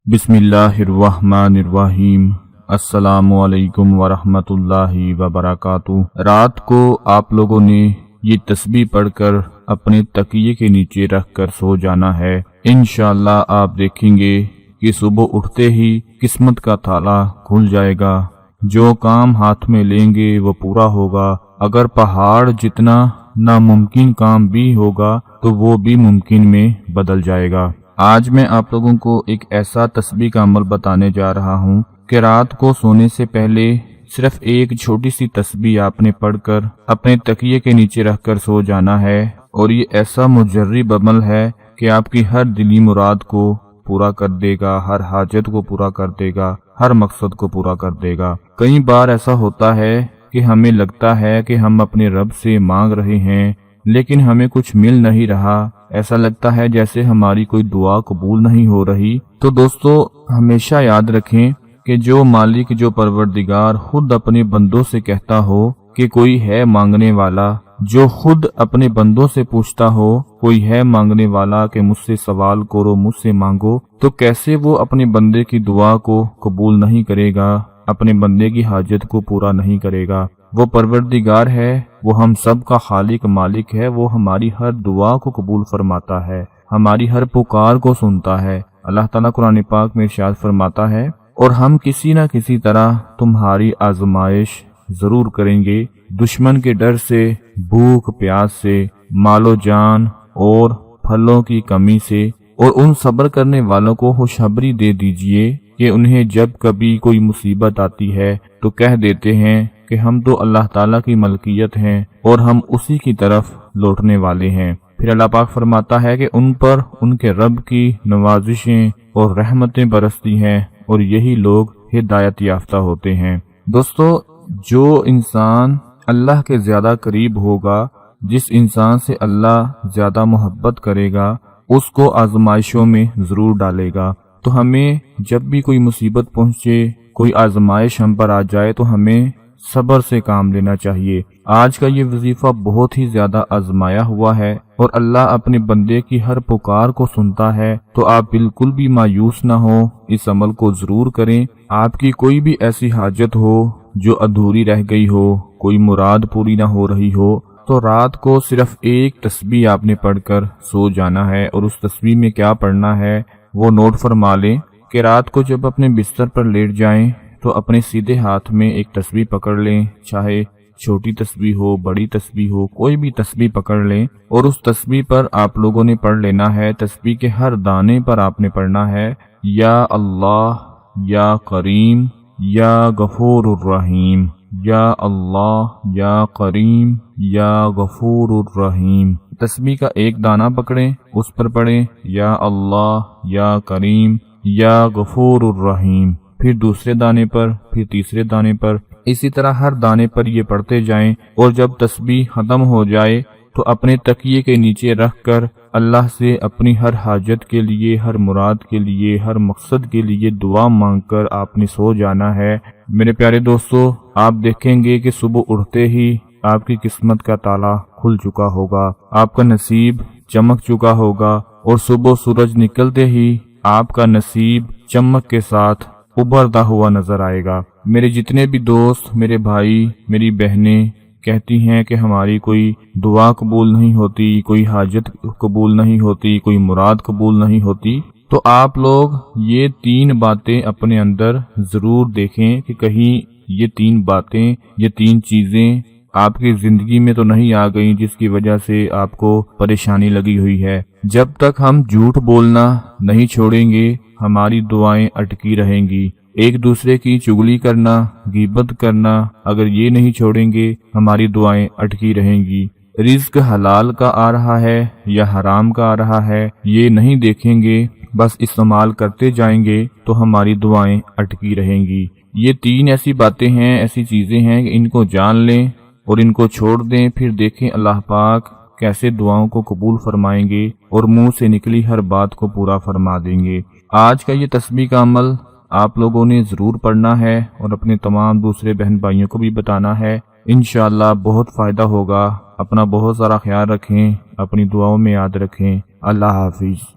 बिस्मिल्लाहिर्रहमानिर्रहीम। अस्सलामु अलैकुम वरहमतुल्लाहि वबरकातुह। रात को आप लोगों ने ये तस्बीह पढ़कर अपने तकिए के नीचे रखकर सो जाना है। इंशाअल्लाह आप देखेंगे कि सुबह उठते ही किस्मत का ताला खुल जाएगा। जो काम हाथ में लेंगे वो पूरा होगा। अगर पहाड़ जितना नामुमकिन काम भी होगा तो वो भी मुमकिन में बदल जाएगा। आज मैं आप लोगों को एक ऐसा तस्बीह का अमल बताने जा रहा हूँ कि रात को सोने से पहले सिर्फ एक छोटी सी तस्बीह आपने पढ़कर अपने तकिए के नीचे रखकर सो जाना है। और ये ऐसा मुजर्रिब अमल है कि आपकी हर दिली मुराद को पूरा कर देगा, हर हाजत को पूरा कर देगा, हर मकसद को पूरा कर देगा। कई बार ऐसा होता है कि हमें लगता है कि हम अपने रब से मांग रहे हैं लेकिन हमें कुछ मिल नहीं रहा। ऐसा लगता है जैसे हमारी कोई दुआ कबूल नहीं हो रही। तो दोस्तों हमेशा याद रखें कि जो मालिक, जो परवरदिगार खुद अपने बंदों से कहता हो कि कोई है मांगने वाला, जो खुद अपने बंदों से पूछता हो कोई है मांगने वाला कि मुझसे सवाल करो, मुझसे मांगो, तो कैसे वो अपने बंदे की दुआ को कबूल नहीं करेगा, अपने बंदे की हाजत को पूरा नहीं करेगा। वो परवरदिगार है, वो हम सब का खालिक मालिक है। वो हमारी हर दुआ को कबूल फरमाता है, हमारी हर पुकार को सुनता है। अल्लाह ताला कुरान पाक में इरशाद फरमाता है, और हम किसी न किसी तरह तुम्हारी आजमाइश जरूर करेंगे, दुश्मन के डर से, भूख प्यास से, मालो जान और फलों की कमी से। और उन सब्र करने वालों को खुशखबरी दे दीजिए कि उन्हें जब कभी कोई मुसीबत आती है तो कह देते हैं कि हम तो अल्लाह ताला की मलकियत हैं और हम उसी की तरफ लौटने वाले हैं। फिर अल्लाह पाक फरमाता है कि उन पर उनके रब की नवाजिशें और रहमतें बरसती हैं और यही लोग हिदायत याफ्ता होते हैं। दोस्तों, जो इंसान अल्लाह के ज्यादा करीब होगा, जिस इंसान से अल्लाह ज्यादा मोहब्बत करेगा, उसको आजमाइशों में जरूर डालेगा। तो हमें जब भी कोई मुसीबत पहुंचे, कोई आजमाइश हम पर आ जाए, तो हमें सब्र से काम लेना चाहिए। आज का ये वजीफा बहुत ही ज्यादा आजमाया हुआ है और अल्लाह अपने बंदे की हर पुकार को सुनता है। तो आप बिल्कुल भी मायूस ना हो, इस अमल को जरूर करें। आपकी कोई भी ऐसी हाजत हो जो अधूरी रह गई हो, कोई मुराद पूरी ना हो रही हो, तो रात को सिर्फ एक तस्बीह आपने पढ़कर सो जाना है। और उस तस्बीह में क्या पढ़ना है वो नोट फरमा लें कि रात को जब अपने बिस्तर पर लेट जाएं तो अपने सीधे हाथ में एक तस्बीह पकड़ लें, चाहे छोटी तस्बीह हो, बड़ी तस्बीह हो, कोई भी तस्बीह पकड़ लें। और उस तस्बीह पर आप लोगों ने पढ़ लेना है, तस्बीह के हर दाने पर आपने पढ़ना है, या अल्लाह, या करीम, या गफूरुर रहीम, या अल्लाह, या करीम, या गफूरुर रहीम। तस्बीह का एक दाना पकड़ें, उस पर पढ़ें या अल्लाह, या करीम, या गफूरुर रहीम। फिर दूसरे दाने पर, फिर तीसरे दाने पर, इसी तरह हर दाने पर ये पढ़ते जाएं। और जब तस्बीह खत्म हो जाए तो अपने तकिए के नीचे रखकर अल्लाह से अपनी हर हाजत के लिए, हर मुराद के लिए, हर मकसद के लिए दुआ मांगकर आपने सो जाना है। मेरे प्यारे दोस्तों, आप देखेंगे कि सुबह उठते ही आपकी किस्मत का ताला खुल चुका होगा, आपका नसीब चमक चुका होगा और सुबह सूरज निकलते ही आपका नसीब चमक के साथ उभरता हुआ नजर आएगा। मेरे जितने भी दोस्त, मेरे भाई, मेरी बहनें कहती हैं कि हमारी कोई दुआ कबूल नहीं होती, कोई हाजत कबूल नहीं होती, कोई मुराद कबूल नहीं होती, तो आप लोग ये 3 बातें अपने अंदर जरूर देखें कि कहीं ये 3 बातें, ये 3 चीजें आपकी जिंदगी में तो नहीं आ गई जिसकी वजह से आपको परेशानी लगी हुई है। जब तक हम झूठ बोलना नहीं छोड़ेंगे हमारी दुआएं अटकी रहेंगी। एक दूसरे की चुगली करना, गीबत करना, अगर ये नहीं छोड़ेंगे हमारी दुआएं अटकी रहेंगी। रिज्क हलाल का आ रहा है या हराम का आ रहा है ये नहीं देखेंगे, बस इस्तेमाल करते जाएंगे तो हमारी दुआएं अटकी रहेंगी। ये 3 ऐसी बातें हैं, ऐसी चीजें हैं कि इनको जान लें और इनको छोड़ दें। फिर देखें अल्लाह पाक कैसे दुआओं को कबूल फरमाएंगे और मुंह से निकली हर बात को पूरा फरमा देंगे। आज का ये तस्बीह का अमल आप लोगों ने जरूर पढ़ना है और अपने तमाम दूसरे बहन भाइयों को भी बताना है। इंशाअल्लाह बहुत फायदा होगा। अपना बहुत सारा ख्याल रखें, अपनी दुआओं में याद रखें। अल्लाह हाफिज।